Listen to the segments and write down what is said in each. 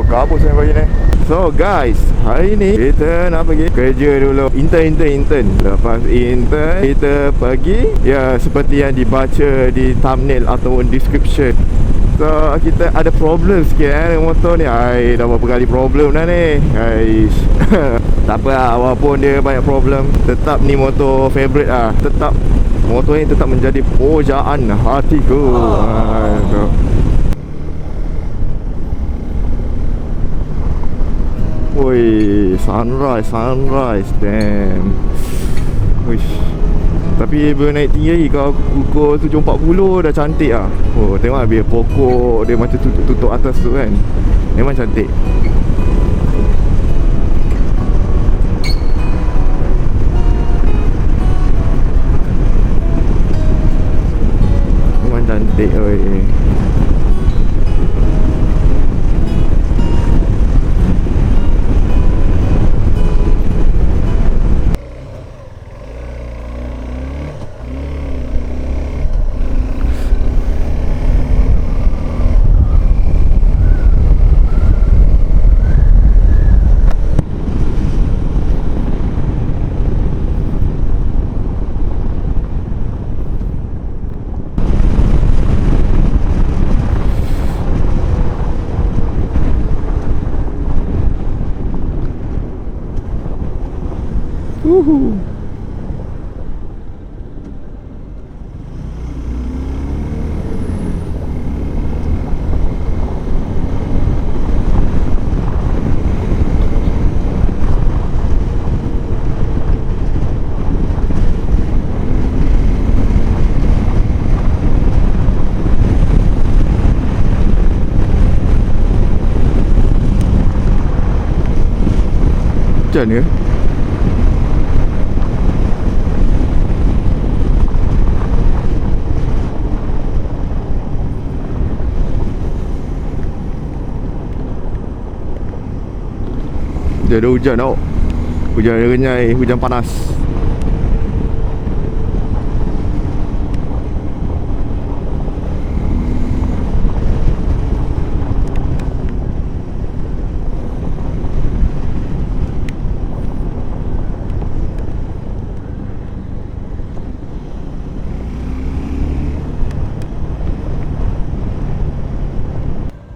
kabut saya pagi ni. So guys, hari ni kita nak pergi kerja dulu. Intern. Lepas intern kita pergi, ya seperti yang dibaca di thumbnail ataupun description. So kita ada problem sikit dengan motor ni. Dah berapa kali problem dah ni. Tak apa lah, walaupun dia banyak problem, tetap ni motor favourite lah. Tetap motor ni tetap menjadi pujaan hatiku. So woi, sunrise, damn. Wish. Tapi bila naik tinggi kau pukul 7.40 dah cantik lah. Oh, tengok lah, biar pokok dia macam tutup atas tu kan. Memang cantik. Memang cantik oi. Woohoo. Macam mana? Dia ada hujan tau. Hujan renyai, hujan panas.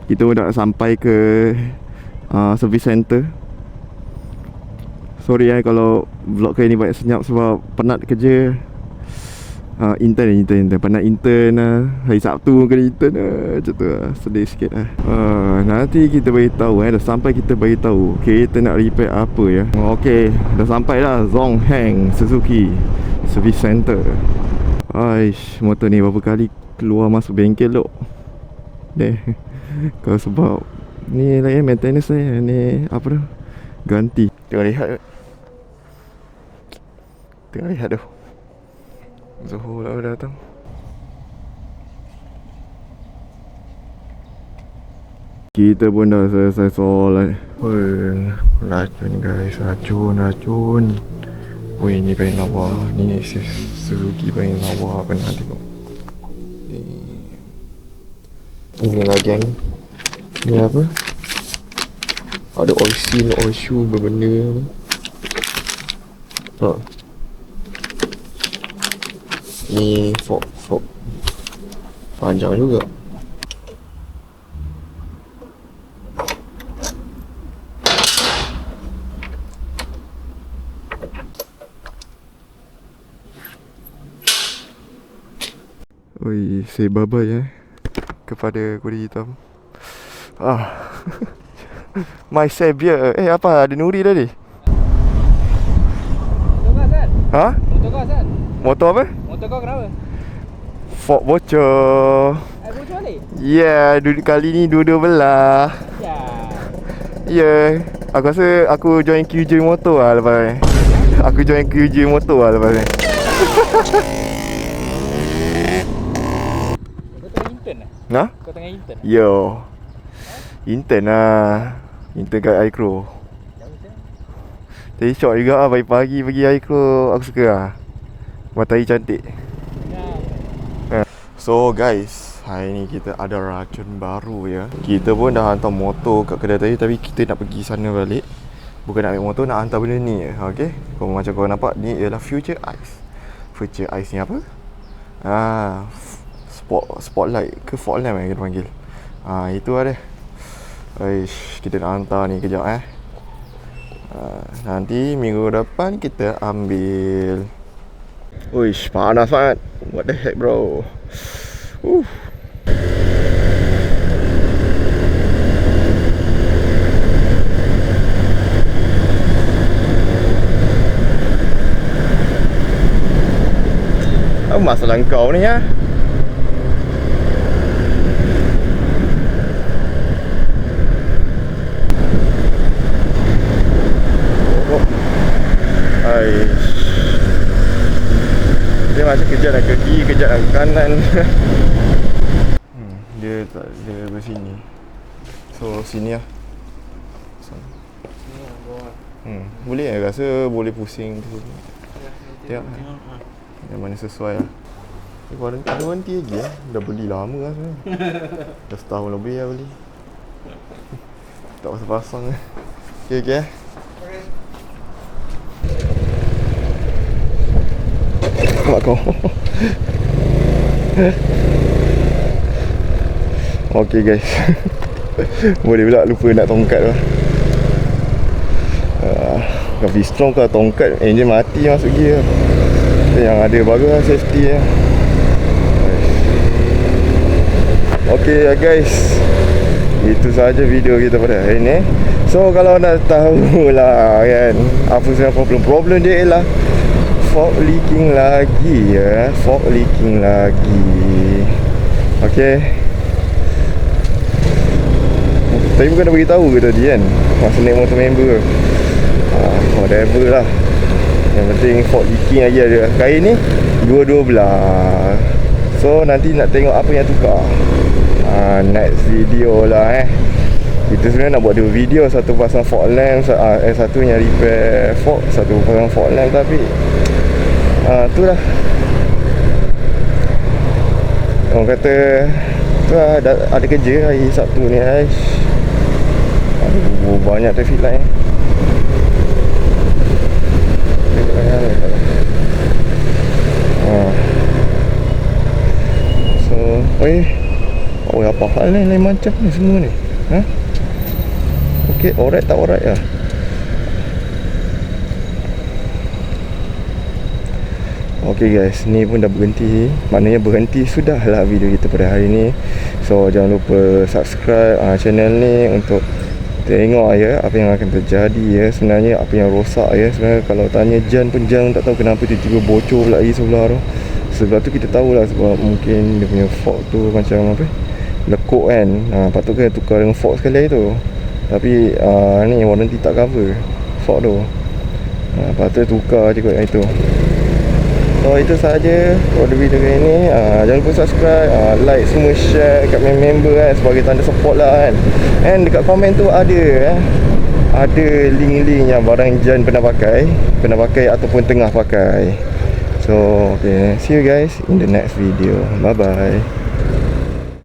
Kita dah sampai ke service center. Sorry kalau vlog kali ni banyak senyap sebab penat kerja. Intern. Penat intern hari Sabtu kena intern macam tu lah. Sedih sikit lah. Nanti kita beritahu dah sampai kita beritahu kita nak repair apa ya. Okay, dah sampai dah Zongheng Suzuki Service Center. Aish, motor ni berapa kali keluar masuk bengkel duk. Kalau sebab ni lah ya, maintenance saya ni apa tu, ganti. Tengah lihat tu Zuhur lah datang. Kita pun dah selesai solat. Racun guys, racun. Weh, ni paling lawa. Ni Suzuki paling lawa. Pernah tengok ini lagi yang ni apa, ada oil seal, oil shoe berbenda ni. Ni fork panjang juga. Oi, say bye-bye kepada kuda hitam. My savior. Apa? Ada Nuri tadi? Motor kau Azad? Ha? Motor kau Azad? Motor apa? Motor kau kenapa? Fork bocor. Bocor balik? Ya, kali ni dua-dua belah. Ya. Aku rasa aku join QJ motor lah lepas ni. Aku join QJ motor lah lepas ni. Kau tengah intern? Yo. Intern lah. Intern kat iCrow. Tapi syok juga lah, pagi-pagi pergi iCrow. Aku suka lah. Matahari cantik. So guys, Hari ni kita ada racun baru ya. Kita pun dah hantar motor kat kedai tadi, tapi kita nak pergi sana balik. Bukan nak ambil motor, nak hantar benda ni je. Okay, macam korang nampak, ni ialah Future Ice. Future Ice ni apa? Spotlight ke fog lamp kita panggil. Itu lah dia. Kita nak hantar ni kejap nanti minggu depan kita ambil. Uish, panas sangat. What the heck bro. Apa masalah kau ni ya? Dia macam kejap nak ke kiri, kejap nak ke kanan. Dia tak, dia bersini. So sini lah. Boleh rasa boleh pusing ke sini. Tengok yang mana sesuai lah. Ada warranty lagi Dah beli lama lah sebenarnya. Dah setahun lebih lah beli. Tak pasang-pasang lah. Okay Mak kau. Okay guys. Boleh pula lupa nak tongkat lah. Tapi strong ke tongkat, enjin mati masuk gear. Yang ada bagus lah safety lah. Okay guys, itu sahaja video kita pada hari ni. So kalau nak tahu lah kan apa sebenarnya problem dia ialah fog leaking lagi ya. Fog leaking lagi. Okay, tapi bukan dah beritahu ke tadi kan masa naik motor member. Whatever lah, yang penting fog leaking lagi ada. Kali ni 212. So nanti nak tengok apa yang tukar. Next video lah Kita sebenarnya nak buat 2 video. Satu pasang fog lamp, satunya repair fog, satu pasang fog lamp. Tapi itulah, orang kata tu lah, ada kerja hari Sabtu ni banyak traffic light So apa hal ni lain macam ni semua ni Okay, alright tak alright lah. Okay guys, ni pun dah berhenti. Maknanya berhenti sudah lah video kita pada hari ni. So jangan lupa subscribe channel ni untuk tengok ya apa yang akan terjadi ya. Sebenarnya apa yang rosak ya. Sebenarnya kalau tanya Jan pun Jan tak tahu kenapa tiba-tiba bocor pula lagi sebelah tu. Sebab tu kita tahulah sebab mungkin dia punya fork tu macam apa, lekuk kan. Patut kena tukar dengan fork sekali tu. Tapi ni warranty tak cover fork tu. Patut tukar je kot itu. So itu sahaja for the video kali ni. Jangan lupa subscribe, like semua, share kat member kan, sebagai tanda support lah kan. And dekat komen tu ada link-link yang barang Jan pernah pakai ataupun tengah pakai. So okay, see you guys in the next video. Bye bye.